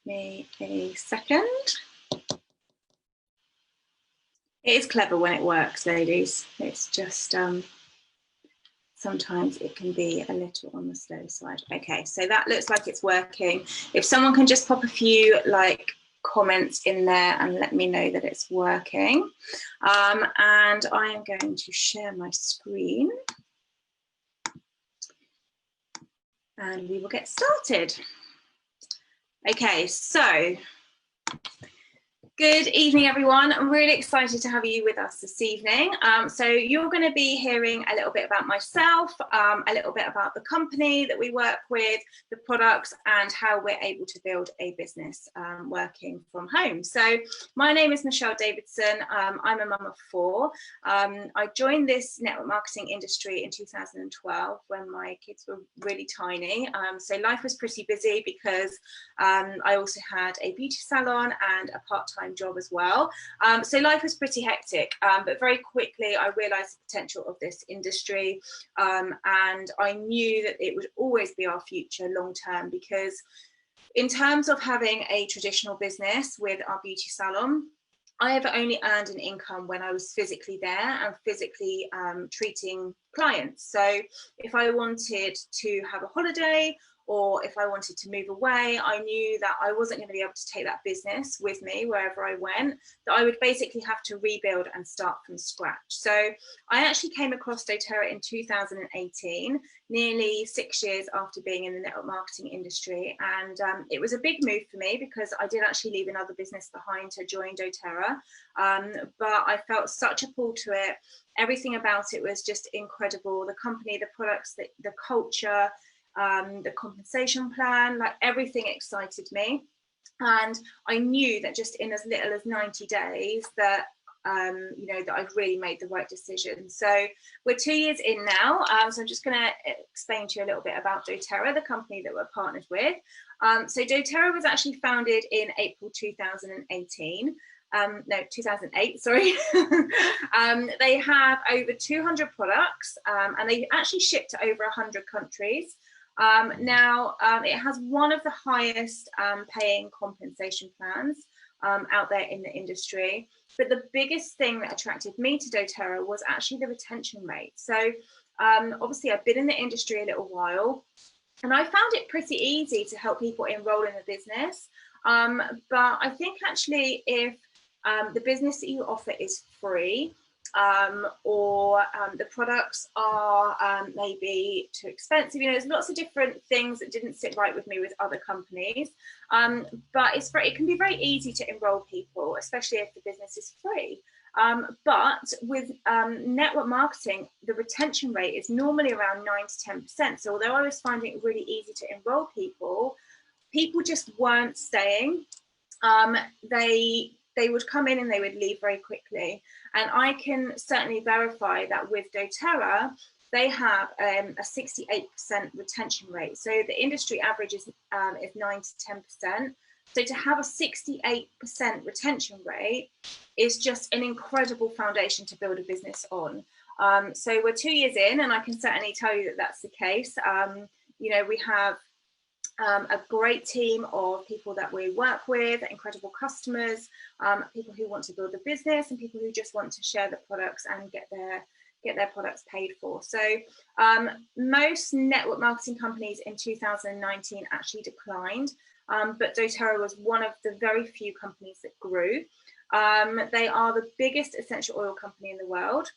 me a second. It is clever when it works, ladies. It's just sometimes it can be a little on the slow side. Okay, so that looks like it's working. If someone can just pop a few like comments in there and let me know that it's working. And I am going to share my screen and we will get started. Okay, so good evening, everyone. I'm really excited to have you with us this evening. So you're going to be hearing a little bit about myself, a little bit about the company that we work with, the products, and how we're able to build a business working from home. So my name is Michelle Davidson. I'm a mum of 4. I joined this network marketing industry in 2012 when my kids were really tiny. So life was pretty busy because I also had a beauty salon and a part-time job as well. So life was pretty hectic, but very quickly I realized the potential of this industry, and I knew that it would always be our future long term, because in terms of having a traditional business with our beauty salon, I have only earned an income when I was physically there and physically treating clients. So if I wanted to have a holiday, or if I wanted to move away, I knew that I wasn't going to be able to take that business with me wherever I went, that I would basically have to rebuild and start from scratch. So I actually came across Doterra in 2018, nearly 6 years after being in the network marketing industry. And it was a big move for me because I did actually leave another business behind to join Doterra. But I felt such a pull to it. Everything about it was just incredible. The company, the products, the culture, the compensation plan, like everything excited me. And I knew that just in as little as 90 days that you know, that I'd really made the right decision. So we're 2 years in now. So I'm just going to explain to you a little bit about Doterra, the company that we're partnered with. So Doterra was actually founded in April 2018. No, 2008, sorry. They have over 200 products, and they actually ship to over 100 countries. Now, it has one of the highest paying compensation plans out there in the industry. But the biggest thing that attracted me to Doterra was actually the retention rate. So obviously I've been in the industry a little while, and I found it pretty easy to help people enroll in the business. But I think actually if the business that you offer is free, or the products are maybe too expensive. You know, there's lots of different things that didn't sit right with me with other companies. But it can be very easy to enroll people, especially if the business is free. But with network marketing, the retention rate is normally around 9 to 10%. So although I was finding it really easy to enroll people, people just weren't staying. They would come in and they would leave very quickly. And I can certainly verify that with Doterra, they have a 68% retention rate. So the industry average is 9 to 10%. So to have a 68% retention rate is just an incredible foundation to build a business on. So we're 2 years in, and I can certainly tell you that that's the case. You know, we have a great team of people that we work with, incredible customers, people who want to build a business, and people who just want to share the products and get their products paid for. So most network marketing companies in 2019 actually declined, but Doterra was one of the very few companies that grew. They are the biggest essential oil company in the world.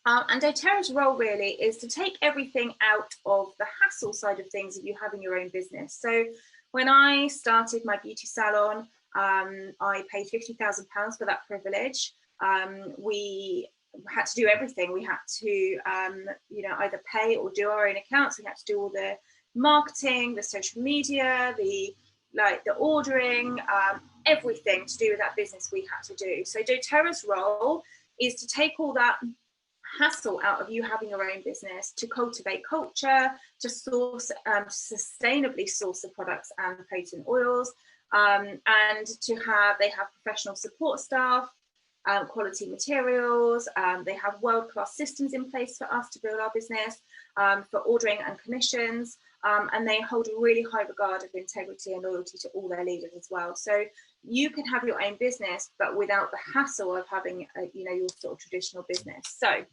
And Doterra's role really is to take everything out of the hassle side of things of you having your own business. So when I started my beauty salon, I paid £50,000 for that privilege. We had to do everything. We had to, you know, either pay or do our own accounts. We had to do all the marketing, the social media, the ordering, everything to do with that business we had to do. So Doterra's role is to take all that hassle out of you having your own business, to cultivate culture, to source, sustainably source the products and potent oils, and they have professional support staff, quality materials, they have world-class systems in place for us to build our business, for ordering and commissions, and they hold a really high regard of integrity and loyalty to all their leaders as well. So you can have your own business, but without the hassle of having your sort of traditional business. So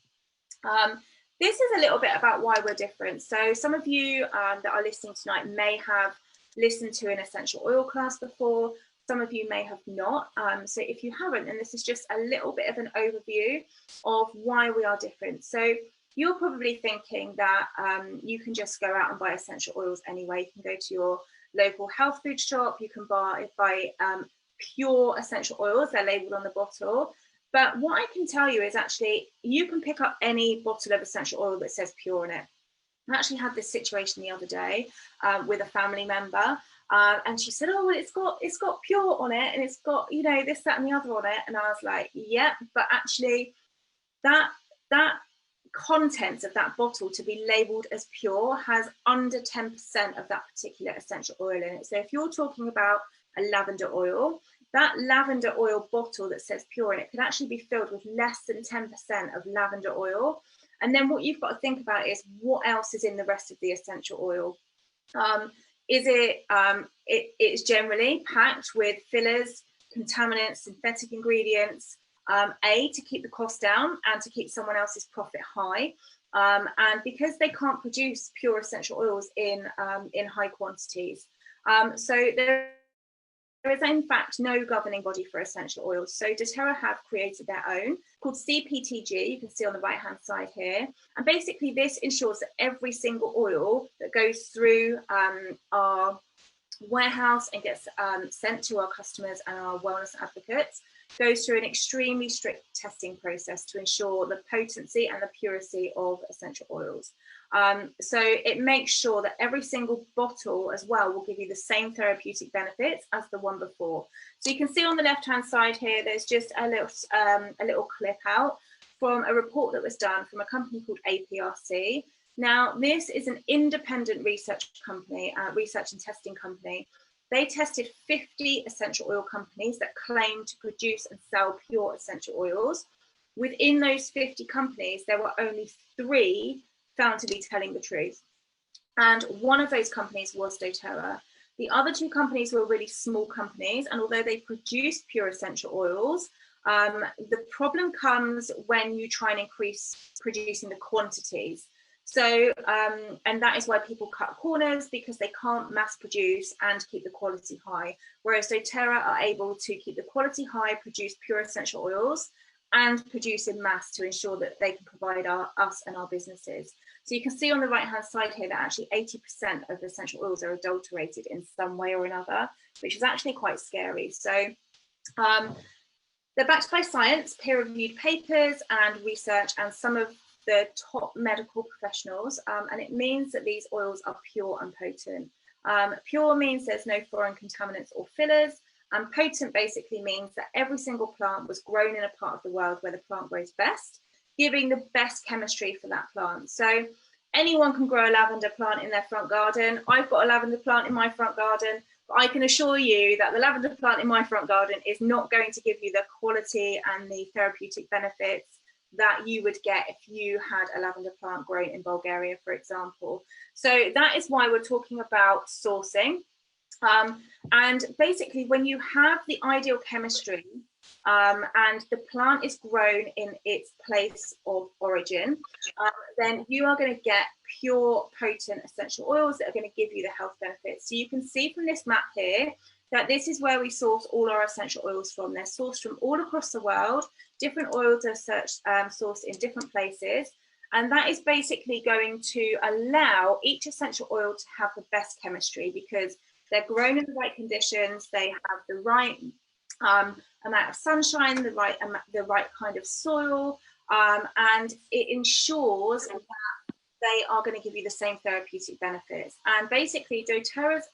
this is a little bit about why we're different. So some of you that are listening tonight may have listened to an essential oil class before. Some of you may have not. So if you haven't, then this is just a little bit of an overview of why we are different. So you're probably thinking that you can just go out and buy essential oils anyway. You can go to your local health food shop. You can buy pure essential oils. They're labeled on the bottle. But what I can tell you is actually you can pick up any bottle of essential oil that says pure on it. I actually had this situation the other day with a family member, and she said, "Oh, well, it's got pure on it, and it's got this, that, and the other on it." And I was like, "Yeah, but actually, that contents of that bottle to be labelled as pure has under 10% of that particular essential oil in it. So if you're talking about a lavender oil, that lavender oil bottle that says pure in it could actually be filled with less than 10% of lavender oil." And then what you've got to think about is what else is in the rest of the essential oil. It's generally packed with fillers, contaminants, synthetic ingredients, to keep the cost down and to keep someone else's profit high. And because they can't produce pure essential oils in high quantities. So there is in fact no governing body for essential oils. So Doterra have created their own called CPTG. You can see on the right hand side here. And basically this ensures that every single oil that goes through our warehouse and gets sent to our customers and our wellness advocates goes through an extremely strict testing process to ensure the potency and the purity of essential oils. So it makes sure that every single bottle as well will give you the same therapeutic benefits as the one before. So you can see on the left hand side here, there's just a little clip out from a report that was done from a company called APRC. Now, this is an independent research company, research and testing company. They tested 50 essential oil companies that claim to produce and sell pure essential oils. Within those 50 companies, there were only 3 found to be telling the truth. And one of those companies was Doterra. The other 2 companies were really small companies. And although they produce pure essential oils, the problem comes when you try and increase producing the quantities. So, and that is why people cut corners, because they can't mass produce and keep the quality high. Whereas Doterra are able to keep the quality high, produce pure essential oils, and produce in mass to ensure that they can provide us and our businesses. So you can see on the right hand side here that actually 80% of essential oils are adulterated in some way or another, which is actually quite scary. So they're backed by science, peer-reviewed papers and research, and some of the top medical professionals, and it means that these oils are pure and potent. Pure means there's no foreign contaminants or fillers, and potent basically means that every single plant was grown in a part of the world where the plant grows best, giving the best chemistry for that plant. So anyone can grow a lavender plant in their front garden. I've got a lavender plant in my front garden, but I can assure you that the lavender plant in my front garden is not going to give you the quality and the therapeutic benefits that you would get if you had a lavender plant grown in Bulgaria, for example. So that is why we're talking about sourcing. And basically, when you have the ideal chemistry and the plant is grown in its place of origin, then you are going to get pure, potent essential oils that are going to give you the health benefits. So you can see from this map here that this is where we source all our essential oils from. They're sourced from all across the world. Different oils are sourced in different places. And that is basically going to allow each essential oil to have the best chemistry because they're grown in the right conditions, they have the right amount of sunshine, the right kind of soil, and it ensures that they are going to give you the same therapeutic benefits. And basically, Doterra's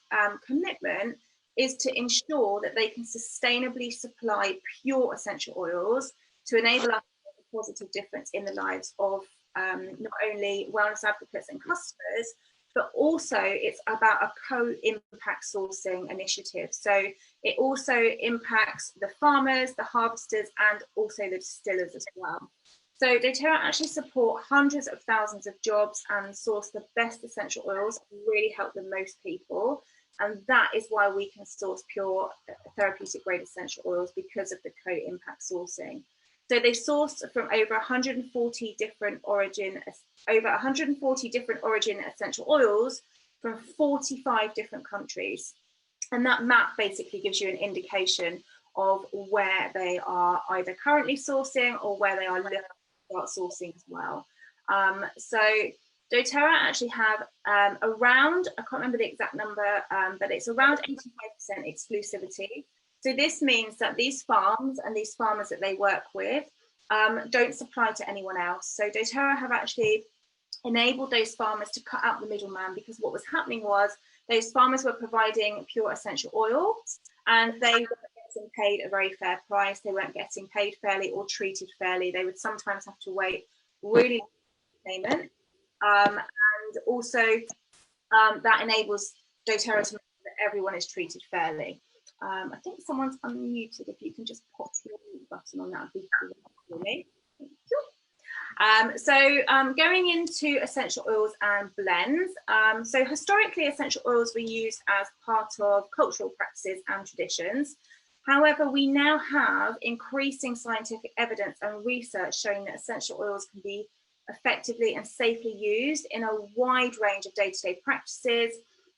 commitment is to ensure that they can sustainably supply pure essential oils to enable us to make a positive difference in the lives of not only wellness advocates and customers, but also it's about a co-impact sourcing initiative. So it also impacts the farmers, the harvesters, and also the distillers as well. So doTERRA actually support hundreds of thousands of jobs and source the best essential oils and really help the most people. And that is why we can source pure therapeutic grade essential oils, because of the co-impact sourcing. So they source from over 140 different origin essential oils from 45 different countries. And that map basically gives you an indication of where they are either currently sourcing or where they are looking to start sourcing as well. So doTERRA actually have around, I can't remember the exact number, but it's around 85% exclusivity. So this means that these farms and these farmers that they work with don't supply to anyone else. So doTERRA have actually enabled those farmers to cut out the middleman, because what was happening was those farmers were providing pure essential oil and they weren't getting paid a very fair price. They weren't getting paid fairly or treated fairly. They would sometimes have to wait really long for payment. And also that enables doTERRA to make sure that everyone is treated fairly. I think someone's unmuted. If you can just pop your mute button on, that would be cool for me. Thank you. Going into essential oils and blends. So historically, essential oils were used as part of cultural practices and traditions. However, we now have increasing scientific evidence and research showing that essential oils can be effectively and safely used in a wide range of day-to-day practices,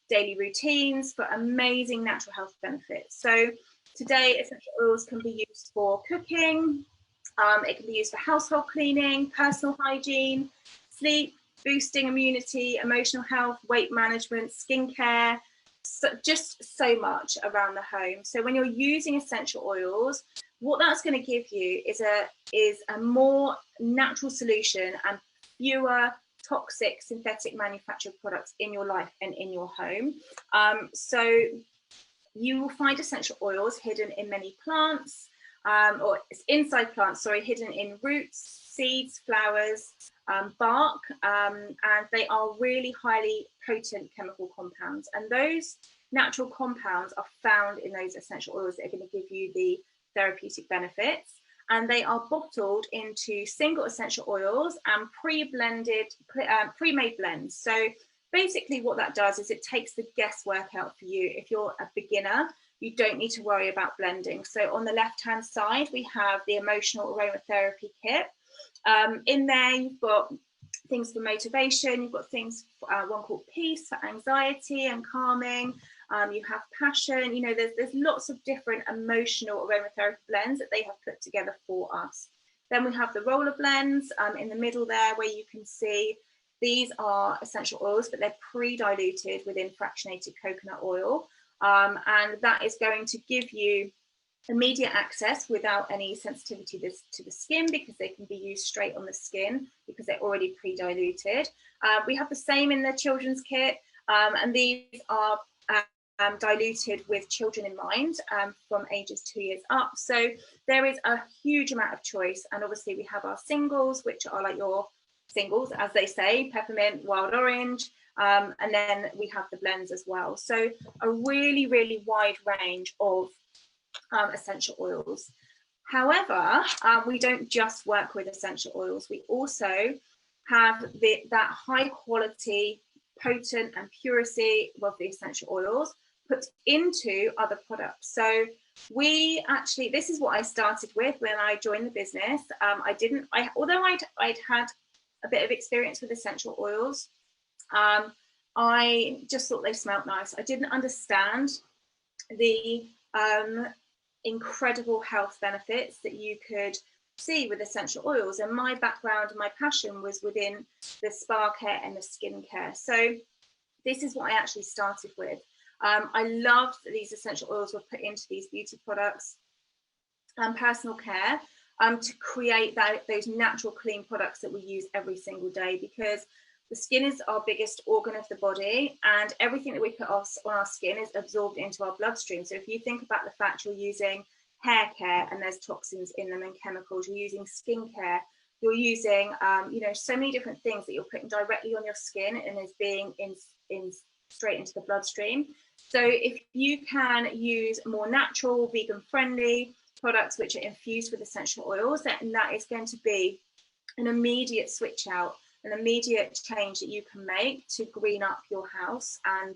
daily routines, for amazing natural health benefits. So today, essential oils can be used for cooking, it can be used for household cleaning, personal hygiene, sleep, boosting immunity, emotional health, weight management, skincare, just so much around the home. So when you're using essential oils, what that's going to give you is a more natural solution and fewer toxic synthetic manufactured products in your life and in your home. So you will find essential oils hidden in many plants, or inside plants, sorry, hidden in roots, seeds, flowers, bark, and they are really highly potent chemical compounds. And those natural compounds are found in those essential oils that are going to give you the therapeutic benefits. And they are bottled into single essential oils and pre-blended, pre-made blends. So basically what that does is it takes the guesswork out for you. If you're a beginner, you don't need to worry about blending. So on the left-hand side, we have the emotional aromatherapy kit. In there, you've got things for motivation, you've got things, one called peace, for anxiety and calming. You have passion, you know, there's lots of different emotional aromatherapy blends that they have put together for us. Then we have the roller blends in the middle there, where you can see these are essential oils, but they're pre-diluted within fractionated coconut oil. And that is going to give you immediate access without any sensitivity to the skin, because they can be used straight on the skin because they're already pre-diluted. We have the same in the children's kit, and these are diluted with children in mind, from ages 2 years up. So there is a huge amount of choice. And obviously we have our singles, which are like your singles, as they say, peppermint, wild orange, and then we have the blends as well. So a really, really wide range of essential oils. However, we don't just work with essential oils. We also have that high quality, potent and purity of the essential oils put into other products. So we actually, this is what I started with when I joined the business. Although I'd had a bit of experience with essential oils, I just thought they smelled nice. I didn't understand the incredible health benefits that you could see with essential oils. And my background and my passion was within the spa care and the skincare. So this is what I actually started with. I loved that these essential oils were put into these beauty products and personal care to create those natural, clean products that we use every single day, because the skin is our biggest organ of the body, and everything that we put on our skin is absorbed into our bloodstream. So if you think about the fact you're using hair care and there's toxins in them and chemicals, you're using skincare, you're using you know, so many different things that you're putting directly on your skin and is being in straight into the bloodstream. So if you can use more natural, vegan friendly products which are infused with essential oils, then that is going to be an immediate switch out, an immediate change that you can make to green up your house and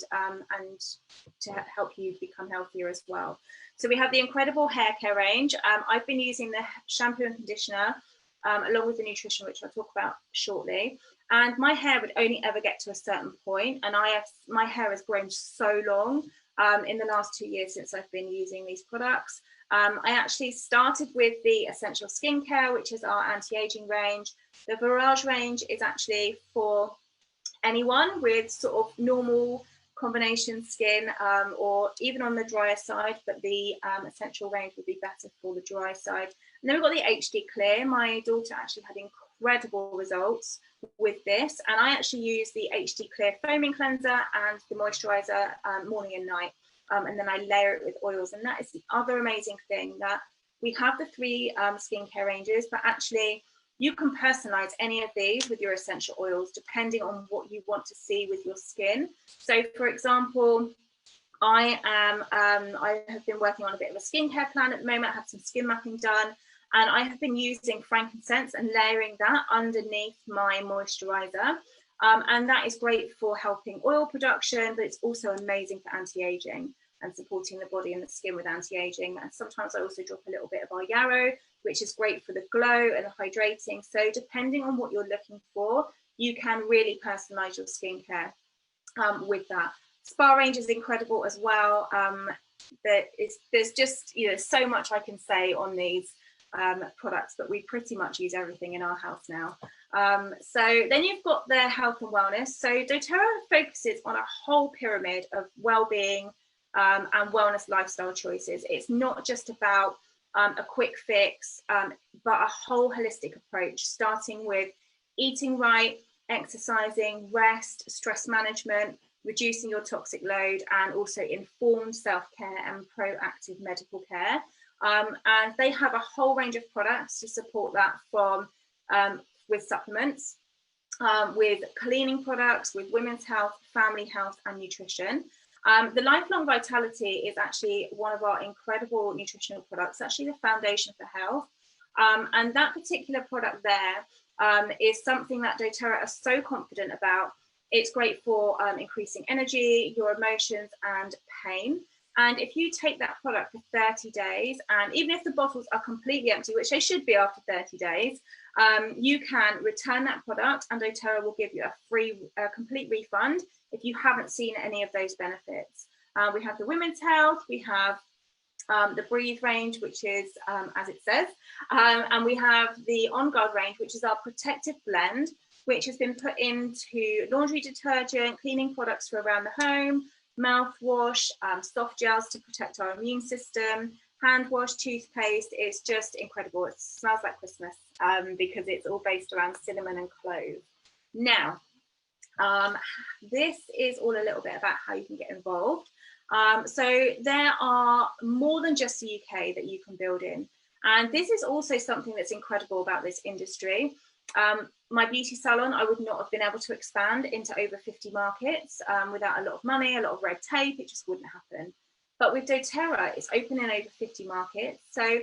to help you become healthier as well. So we have the incredible hair care range. I've been using the shampoo and conditioner along with the nutrition, which I'll talk about shortly. And my hair would only ever get to a certain point, and my hair has grown so long in the last 2 years since I've been using these products. I actually started with the Essential Skincare, which is our anti-aging range. The Virage range is actually for anyone with sort of normal combination skin or even on the drier side, but the Essential range would be better for the dry side. And then we've got the HD Clear. My daughter actually had incredible results with this, and I actually use the HD Clear foaming cleanser and the moisturizer morning and night, and then I layer it with oils. And that is the other amazing thing, that we have the 3 skincare ranges, but actually you can personalize any of these with your essential oils depending on what you want to see with your skin. So for example, I have been working on a bit of a skincare plan at the moment. I have some skin mapping done, and I have been using frankincense and layering that underneath my moisturizer. And that is great for helping oil production, but it's also amazing for anti-aging and supporting the body and the skin with anti-aging. And sometimes I also drop a little bit of our yarrow, which is great for the glow and the hydrating. So depending on what you're looking for, you can really personalize your skincare with that. Spa range is incredible as well. There's just, you know, so much I can say on these products, but we pretty much use everything in our house now. So then you've got their health and wellness. So doTERRA focuses on a whole pyramid of well-being and wellness lifestyle choices. It's not just about a quick fix, but a whole holistic approach, starting with eating right, exercising, rest, stress management, reducing your toxic load, and also informed self-care and proactive medical care. And they have a whole range of products to support that, from with supplements, with cleaning products, with women's health, family health, and nutrition. The Lifelong Vitality is actually one of our incredible nutritional products, actually the foundation for health. And that particular product there is something that doTERRA are so confident about. It's great for increasing energy, your emotions, and pain. And if you take that product for 30 days, and even if the bottles are completely empty, which they should be after 30 days, you can return that product, and doTERRA will give you a free, complete refund if you haven't seen any of those benefits. We have the women's health, we have the Breathe range, which is as it says, and we have the On Guard range, which is our protective blend, which has been put into laundry detergent, cleaning products for around the home, mouthwash, soft gels to protect our immune system, hand wash, toothpaste. It's just incredible. It smells like Christmas because it's all based around cinnamon and clove. Now, this is all a little bit about how you can get involved. So there are more than just the UK that you can build in. And this is also something that's incredible about this industry. My beauty salon, I would not have been able to expand into over 50 markets without a lot of money, a lot of red tape. It just wouldn't happen. But with doTERRA, it's open in over 50 markets. So,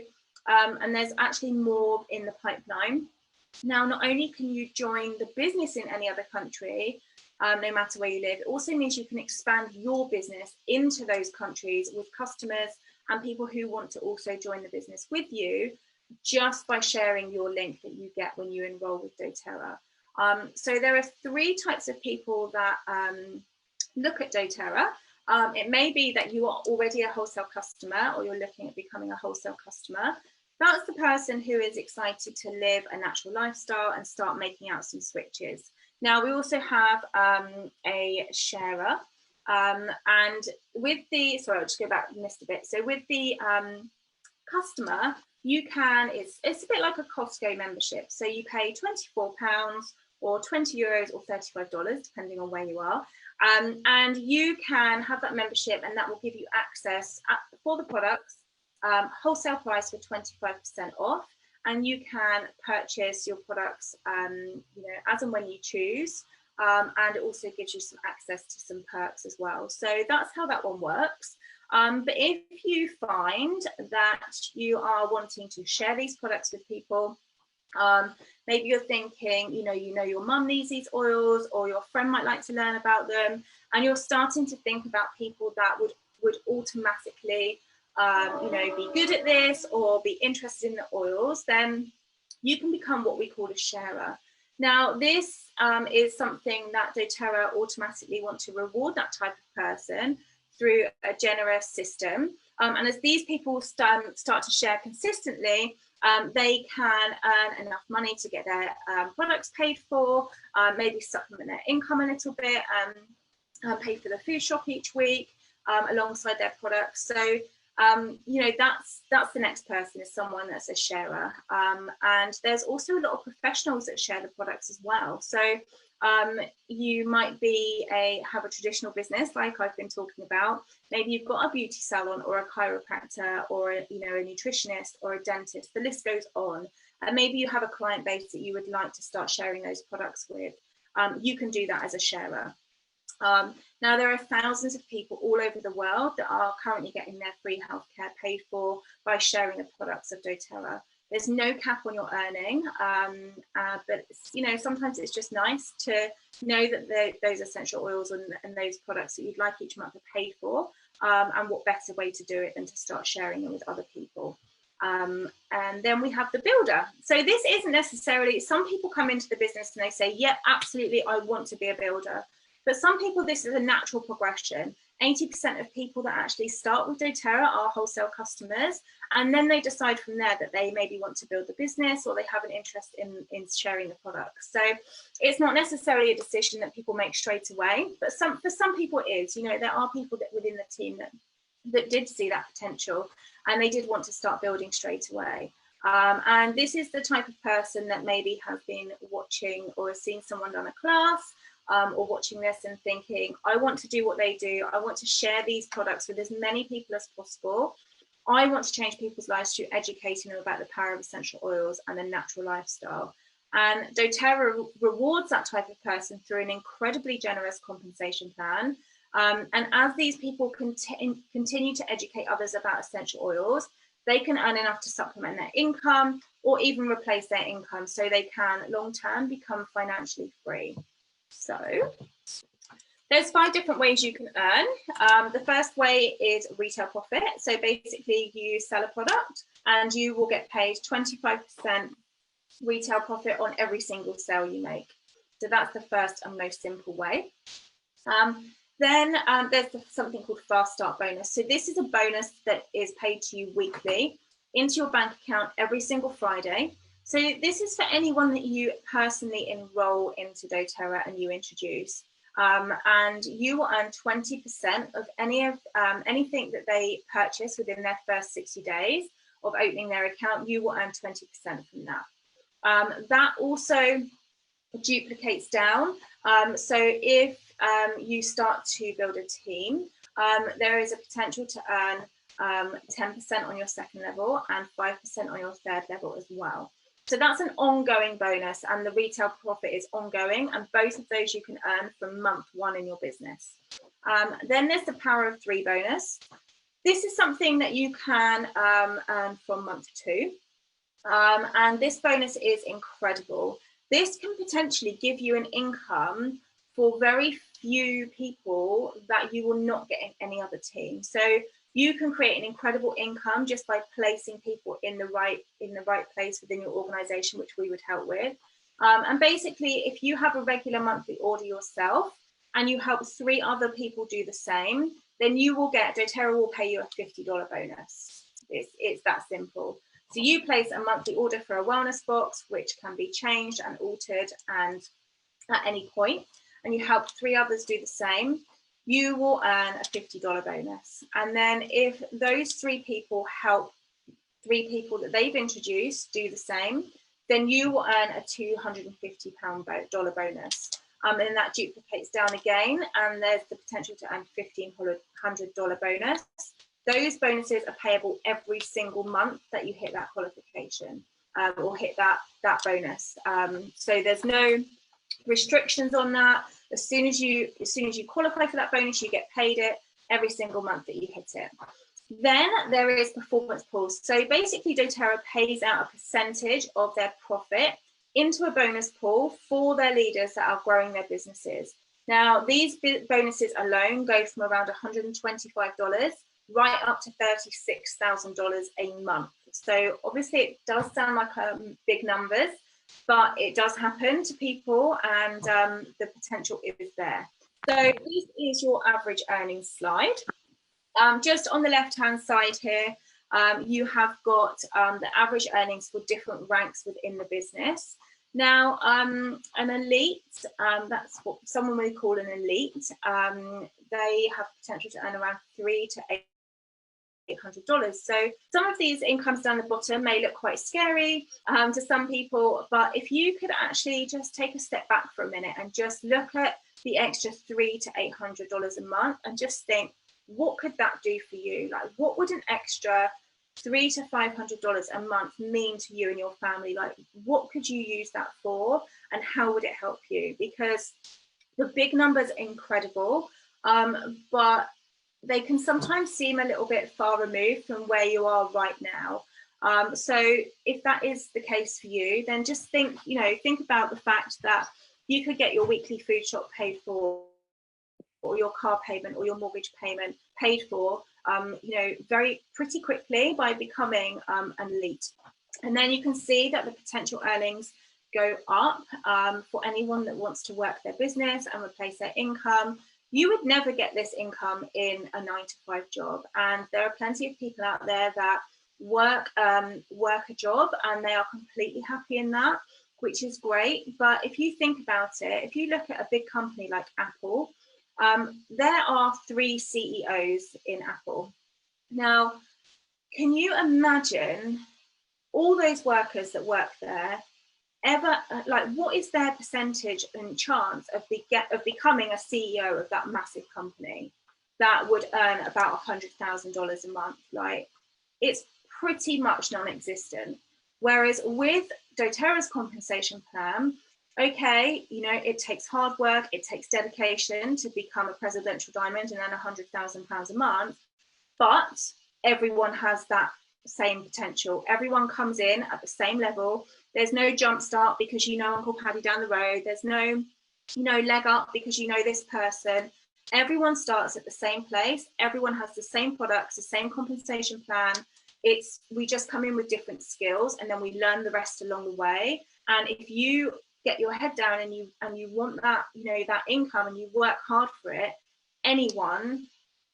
and there's actually more in the pipeline. Now, not only can you join the business in any other country, no matter where you live, it also means you can expand your business into those countries with customers and people who want to also join the business with you, just by sharing your link that you get when you enroll with doTERRA. So there are 3 types of people that look at doTERRA. It may be that you are already a wholesale customer, or you're looking at becoming a wholesale customer. That's the person who is excited to live a natural lifestyle and start making out some switches. Now, we also have a sharer, and with the, sorry, I'll just go back and missed a bit. So with the customer, you can, it's a bit like a Costco membership. So you pay £24 or €20 or $35, depending on where you are. And you can have that membership, and that will give you access for the products, wholesale price for 25% off. And you can purchase your products, you know, as and when you choose. And it also gives you some access to some perks as well. So that's how that one works. But if you find that you are wanting to share these products with people, Maybe you're thinking, you know your mum needs these oils, or your friend might like to learn about them, and you're starting to think about people that would automatically, be good at this or be interested in the oils. Then you can become what we call a sharer. Now, this is something that doTERRA automatically want to reward that type of person through a generous system. And as these people start to share consistently, they can earn enough money to get their products paid for, maybe supplement their income a little bit, pay for the food shop each week alongside their products. So that's the next person, is someone that's a sharer. And there's also a lot of professionals that share the products as well. So you might have a traditional business like I've been talking about. Maybe you've got a beauty salon or a chiropractor or a nutritionist or a dentist. The list goes on. And maybe you have a client base that you would like to start sharing those products with. You can do that as a sharer. Now, there are thousands of people all over the world that are currently getting their free healthcare paid for by sharing the products of doTERRA. There's no cap on your earning, but sometimes it's just nice to know that those essential oils and those products that you'd like each month are paid for, and what better way to do it than to start sharing them with other people. And then we have the builder. So this isn't necessarily, some people come into the business and they say, yep, absolutely, I want to be a builder. But some people, this is a natural progression. 80% of people that actually start with doTERRA are wholesale customers, and then they decide from there that they maybe want to build the business, or they have an interest in sharing the products. So it's not necessarily a decision that people make straight away, but for some people it is. There are people that within the team that did see that potential, and they did want to start building straight away. And this is the type of person that maybe has been watching or has seen someone run a class, or watching this and thinking, I want to do what they do. I want to share these products with as many people as possible. I want to change people's lives through educating them about the power of essential oils and a natural lifestyle. And doTERRA rewards that type of person through an incredibly generous compensation plan. And as these people continue to educate others about essential oils, they can earn enough to supplement their income or even replace their income, so they can long-term become financially free. So there's 5 different ways you can earn. The first way is retail profit. So basically you sell a product and you will get paid 25% retail profit on every single sale you make. So that's the first and most simple way. Then there's something called Fast Start Bonus. So this is a bonus that is paid to you weekly into your bank account every single Friday. So this is for anyone that you personally enroll into doTERRA and you introduce. And you will earn 20% of anything that they purchase within their first 60 days of opening their account. You will earn 20% from that. That also duplicates down. So if you start to build a team, there is a potential to earn 10% on your second level and 5% on your third level as well. So that's an ongoing bonus, and the retail profit is ongoing, and both of those you can earn from month 1 in your business. Then there's the Power of 3 bonus. This is something that you can earn from month 2. And this bonus is incredible. This can potentially give you an income for very few people that you will not get in any other team. So you can create an incredible income just by placing people in the right place within your organization, which we would help with. And basically, if you have a regular monthly order yourself and you help 3 other people do the same, then you will get, doTERRA will pay you a $50 bonus. It's that simple. So you place a monthly order for a wellness box, which can be changed and altered and at any point, and you help 3 others do the same, you will earn a $50 bonus. And then if those 3 people help 3 people that they've introduced do the same, then you will earn a $250 bonus. And that duplicates down again, and there's the potential to earn $1,500 bonus. Those bonuses are payable every single month that you hit that qualification or hit that bonus. So there's no restrictions on that. As soon as you qualify for that bonus, you get paid it every single month that you hit it. Then there is performance pools. So basically Doterra pays out a percentage of their profit into a bonus pool for their leaders that are growing their businesses. Now, these bonuses alone go from around $125 right up to $36,000 a month. So obviously it does sound like big numbers, but it does happen to people, and the potential is there. So this is your average earnings slide. Just on the left-hand side here, you have got the average earnings for different ranks within the business. Now, an elite, that's what someone would call an elite. They have potential to earn around $300 to $800. So some of these incomes down the bottom may look quite scary to some people, but if you could actually just take a step back for a minute and just look at the extra $300 to $800 a month and just think, what could that do for you? Like, what would an extra $300 to $500 a month mean to you and your family? Like, what could you use that for, and how would it help you? Because the big numbers are incredible, but they can sometimes seem a little bit far removed from where you are right now. So if that is the case for you, then just think about the fact that you could get your weekly food shop paid for, or your car payment or your mortgage payment paid for, pretty quickly by becoming an elite. And then you can see that the potential earnings go up for anyone that wants to work their business and replace their income. You would never get this income in a 9-to-5 job, and there are plenty of people out there that work a job and they are completely happy in that, which is great. But if you think about it, if you look at a big company like Apple, there are 3 CEOs in Apple. Now, can you imagine all those workers that work there ever, like, what is their percentage and chance of becoming a CEO of that massive company that would earn about $100,000 a month? Like, it's pretty much non-existent. Whereas with doTERRA's compensation plan, okay, it takes hard work, it takes dedication to become a presidential diamond and earn £100,000 a month, but everyone has that same potential. Everyone comes in at the same level. There's no jump start because Uncle Paddy down the road. There's no, leg up because this person. Everyone starts at the same place. Everyone has the same products, the same compensation plan. We just come in with different skills, and then we learn the rest along the way. And if you get your head down and you want that, that income, and you work hard for it, anyone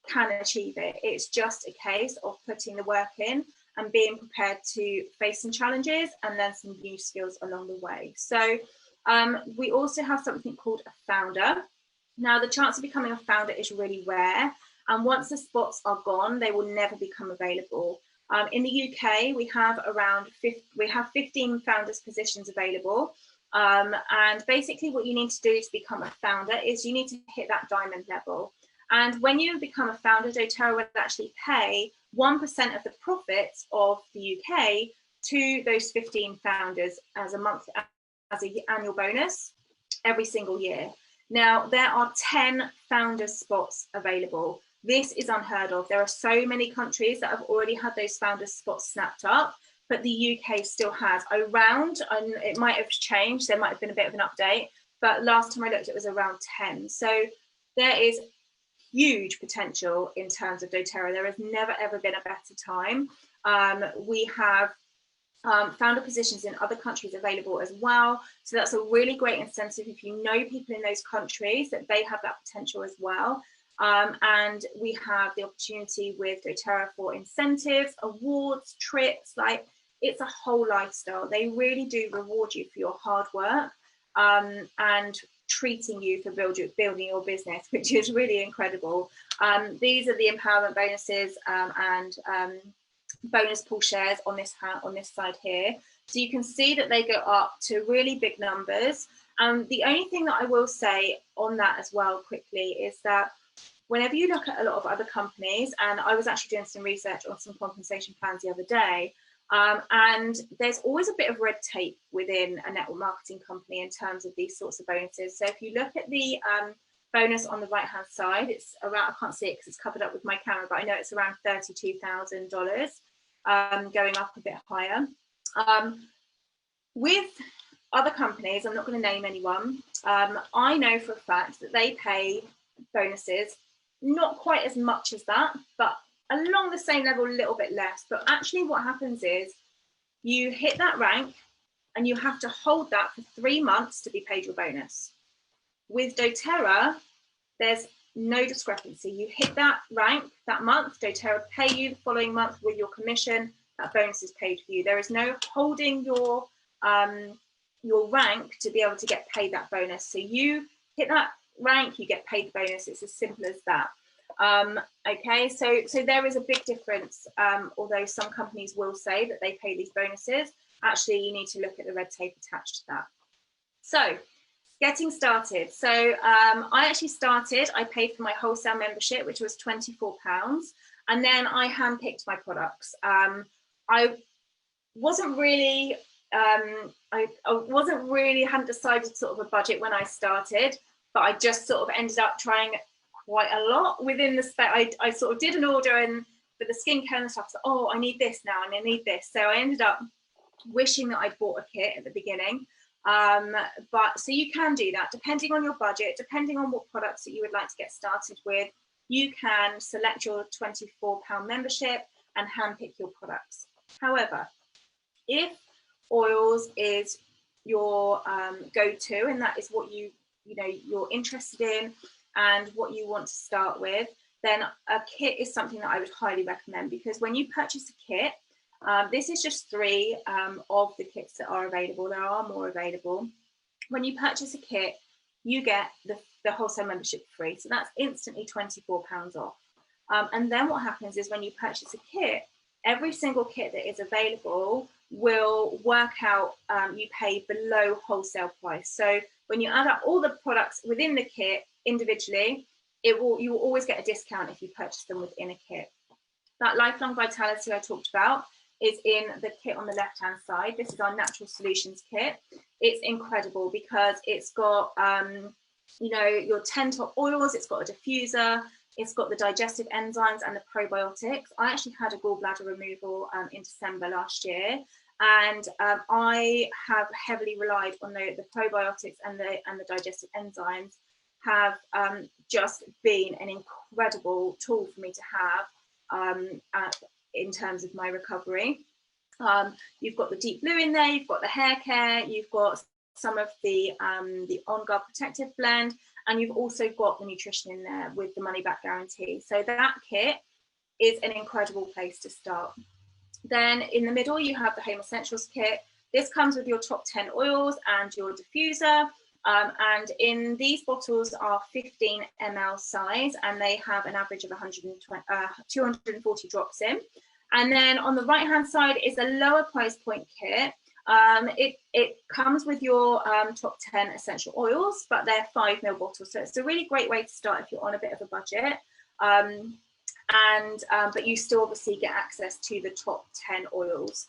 can achieve it. It's just a case of putting the work in and being prepared to face some challenges and learn some new skills along the way. So we also have something called a founder. Now, the chance of becoming a founder is really rare, and once the spots are gone, they will never become available. In the UK, we have 15 founders positions available. And basically what you need to do to become a founder is you need to hit that diamond level. And when you become a founder, doTERRA will actually pay 1% of the profits of the UK to those 15 founders as an annual bonus every single year. Now, there are 10 founder spots available. This is unheard of. There are so many countries that have already had those founder spots snapped up, but the UK still has around, and it might have changed, there might have been a bit of an update, but last time I looked, it was around 10. So there is huge potential in terms of doTERRA. There has never, ever been a better time. We have founder positions in other countries available as well. So that's a really great incentive if you know people in those countries that they have that potential as well. And we have the opportunity with doTERRA for incentives, awards, trips, like it's a whole lifestyle. They really do reward you for your hard work and treating you for building your business, which is really incredible. These are the empowerment bonuses and bonus pool shares on this side here. So you can see that they go up to really big numbers. The only thing that I will say on that as well quickly is that whenever you look at a lot of other companies, and I was actually doing some research on some compensation plans the other day, and there's always a bit of red tape within a network marketing company in terms of these sorts of bonuses. So if you look at the bonus on the right hand side. It's around, I can't see it because it's covered up with my camera, but I know it's around $32,000, going up a bit higher. With other companies, I'm not going to name anyone, I know for a fact that they pay bonuses not quite as much as that, but along the same level, a little bit less. But actually what happens is you hit that rank and you have to hold that for 3 months to be paid your bonus. With doTERRA, there's no discrepancy. You hit that rank that month, doTERRA pay you the following month with your commission, that bonus is paid for you. There is no holding your rank to be able to get paid that bonus. So you hit that rank, you get paid the bonus. It's as simple as that. Okay, so there is a big difference. Although some companies will say that they pay these bonuses, actually you need to look at the red tape attached to that. So getting started. So I actually started, I paid for my wholesale membership, which was £24, and then I handpicked my products. I wasn't really, hadn't decided sort of a budget when I started, but I just sort of ended up trying quite a lot within the spec. I sort of did an order, and for the skincare and stuff, so, oh, I need this now and I need this. So I ended up wishing that I'd bought a kit at the beginning. But so you can do that depending on your budget, depending on what products that you would like to get started with. You can select your £24 membership and handpick your products. However, if oils is your go-to, and that is what you're interested in and what you want to start with, then a kit is something that I would highly recommend, because when you purchase a kit, this is just 3 of the kits that are available. There are more available. When you purchase a kit, you get the wholesale membership free. So that's instantly £24 off. And then what happens is when you purchase a kit, every single kit that is available will work out, you pay below wholesale price. So when you add up all the products within the kit individually, you will always get a discount if you purchase them within a kit. That Lifelong Vitality I talked about is in the kit on the left hand side. This is our Natural Solutions kit. It's incredible because it's got your 10 top oils, it's got a diffuser, it's got the digestive enzymes and the probiotics. I actually had a gallbladder removal in December last year, and I have heavily relied on the probiotics and the digestive enzymes have just been an incredible tool for me to have in terms of my recovery. You've got the deep blue in there, you've got the hair care, you've got some of the On Guard Protective Blend, and you've also got the nutrition in there with the money back guarantee. So that kit is an incredible place to start. Then in the middle, you have the Home Essentials kit. This comes with your top 10 oils and your diffuser. And in these bottles are 15 ml size, and they have an average of 240 drops in. And then on the right hand side is a lower price point kit. It comes with your top 10 essential oils, but they're 5 ml bottles. So it's a really great way to start if you're on a bit of a budget. But you still obviously get access to the top 10 oils.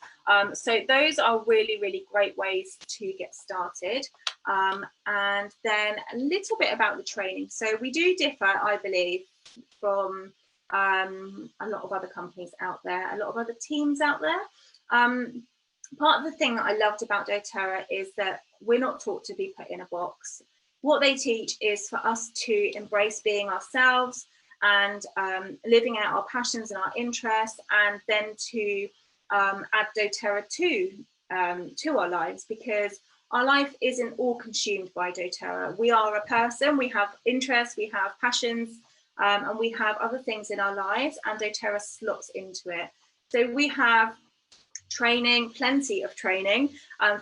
So those are really, really great ways to get started. And then a little bit about the training. So we do differ, I believe, from a lot of other companies out there, a lot of other teams out there. Part of the thing that I loved about doTERRA is that we're not taught to be put in a box. What they teach is for us to embrace being ourselves and living out our passions and our interests, and then to add doTERRA to our lives, because our life isn't all consumed by doTERRA. We are a person, we have interests, we have passions, and we have other things in our lives, and doTERRA slots into it. So we have training, plenty of training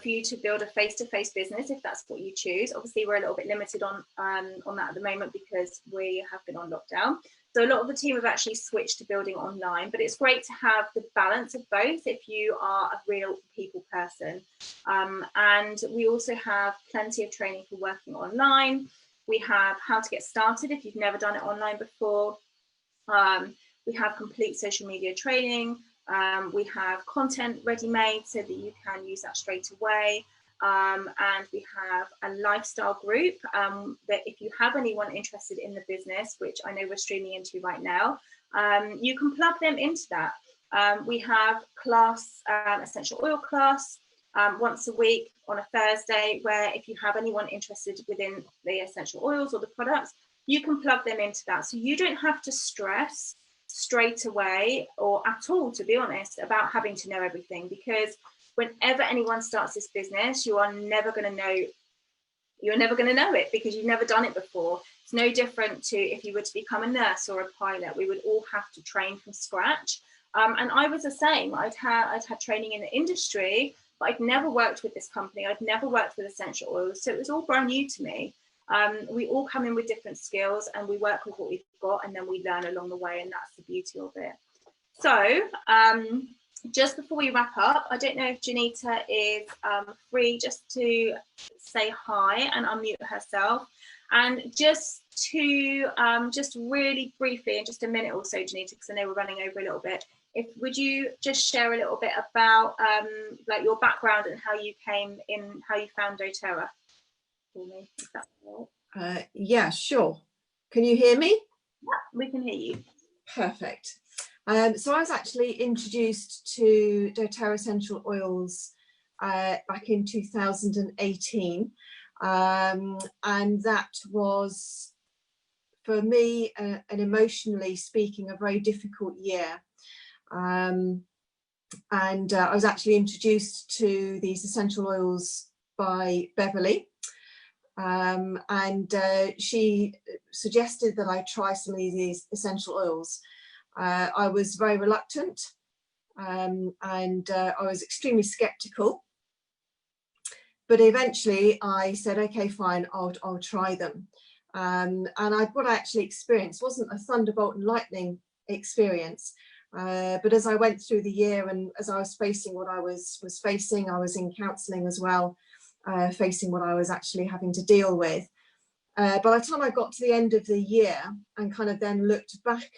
for you to build a face-to-face business if that's what you choose. Obviously, we're a little bit limited on that at the moment because we have been on lockdown. So a lot of the team have actually switched to building online, but it's great to have the balance of both if you are a real people person. And we also have plenty of training for working online. We have how to get started if you've never done it online before. We have complete social media training. We have content ready-made so that you can use that straight away. and we have a lifestyle group that if you have anyone interested in the business, which I know we're streaming into right now, you can plug them into that. We have class, essential oil class, once a week on a Thursday, where if you have anyone interested within the essential oils or the products, you can plug them into that. So you don't have to stress straight away, or at all, to be honest, about having to know everything, because whenever anyone starts this business, you're never going to know it, because you've never done it before. It's no different to if you were to become a nurse or a pilot. We would all have to train from scratch. And I was the same. I'd had training in the industry, but I'd never worked with this company. I'd never worked with essential oils. So it was all brand new to me. We all come in with different skills, and we work with what we've got, and then we learn along the way, and that's the beauty of it. So just before we wrap up, I don't know if Janita is free just to say hi and unmute herself, and just to just really briefly, in just a minute or so, Janita, because I know we're running over a little bit, would you just share a little bit about like your background and how you came in, how you found doTERRA for me, if that's all right? Yeah, sure. Can you hear me? Yeah, we can hear you. Perfect. So I was actually introduced to doTERRA essential oils back in 2018, and that was, for me, and emotionally speaking, a very difficult year. And I was actually introduced to these essential oils by Beverly, and she suggested that I try some of these essential oils. I was very reluctant, and I was extremely skeptical, but eventually I said, okay, fine, I'll try them. And what I actually experienced wasn't a thunderbolt and lightning experience, but as I went through the year, and as I was facing what I was facing, I was in counselling as well, facing what I was actually having to deal with. By the time I got to the end of the year and kind of then looked back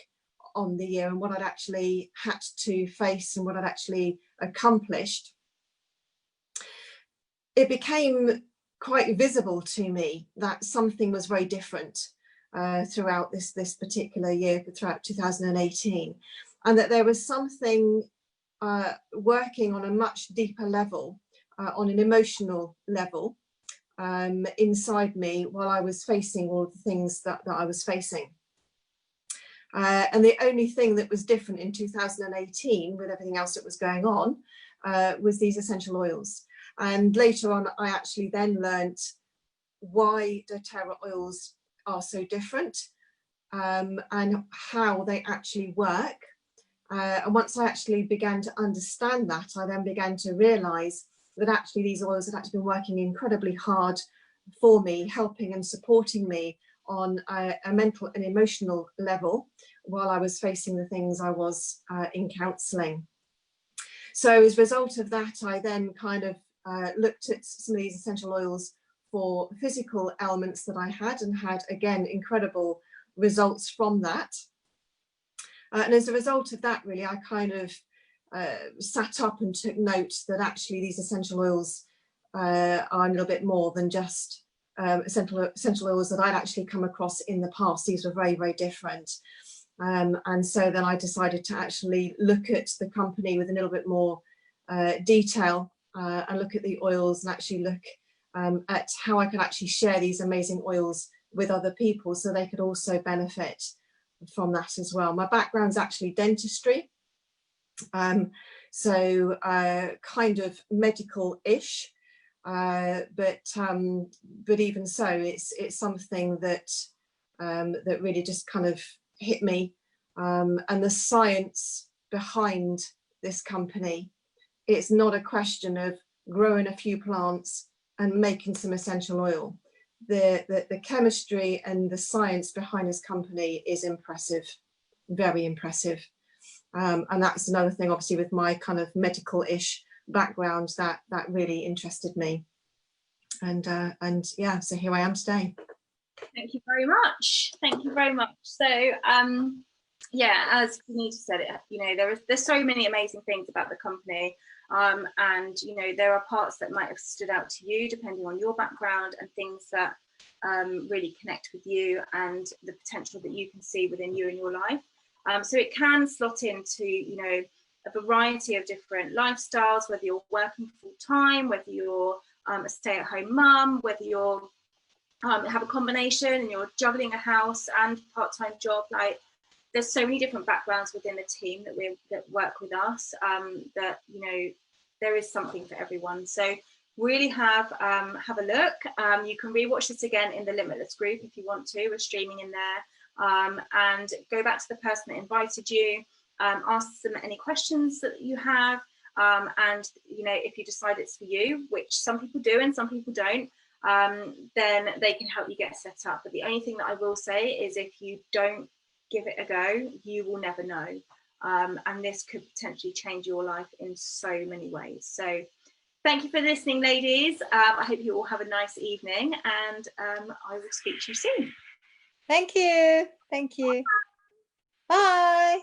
on the year and what I'd actually had to face and what I'd actually accomplished, it became quite visible to me that something was very different throughout this particular year, throughout 2018, and that there was something working on a much deeper level, on an emotional level, inside me while I was facing all the things that I was facing. And the only thing that was different in 2018 with everything else that was going on was these essential oils. And later on, I actually then learnt why doTERRA oils are so different, and how they actually work. And once I actually began to understand that, I then began to realise that actually these oils had actually been working incredibly hard for me, helping and supporting me on a mental and emotional level while I was facing the things I was in counselling. So as a result of that, I then kind of looked at some of these essential oils for physical ailments that I had, and had, again, incredible results from that. And as a result of that, really, I kind of sat up and took note that actually these essential oils are a little bit more than just essential oils that I'd actually come across in the past. These were very, very different. And so then I decided to actually look at the company with a little bit more detail, and look at the oils, and actually look at how I could actually share these amazing oils with other people so they could also benefit from that as well. My background's actually dentistry, so kind of medical-ish, but even so, it's something that that really just kind of hit me, and the science behind this company. It's not a question of growing a few plants and making some essential oil. The chemistry and the science behind this company is impressive, very impressive. And that's another thing, obviously, with my kind of medical-ish background that really interested me. And yeah, so here I am today. Thank you very much. Thank you very much. So yeah, as Janita said, it, you know, there's so many amazing things about the company. And you know, there are parts that might have stood out to you depending on your background, and things that really connect with you and the potential that you can see within you and your life. So it can slot into, you know, a variety of different lifestyles, whether you're working full time, whether you're a stay-at-home mum, whether you're have a combination and you're juggling a house and part-time job. Like, there's so many different backgrounds within the team that work with us, that, you know, there is something for everyone. So really have a look. You can rewatch this again in the Limitless group if you want to. We're streaming in there, and go back to the person that invited you, ask them any questions that you have, and you know, if you decide it's for you, which some people do and some people don't, then they can help you get set up. But the only thing that I will say is, if you don't give it a go, you will never know, and this could potentially change your life in so many ways. So thank you for listening, ladies. I hope you all have a nice evening, and I will speak to you soon. Thank you. Thank you. Bye.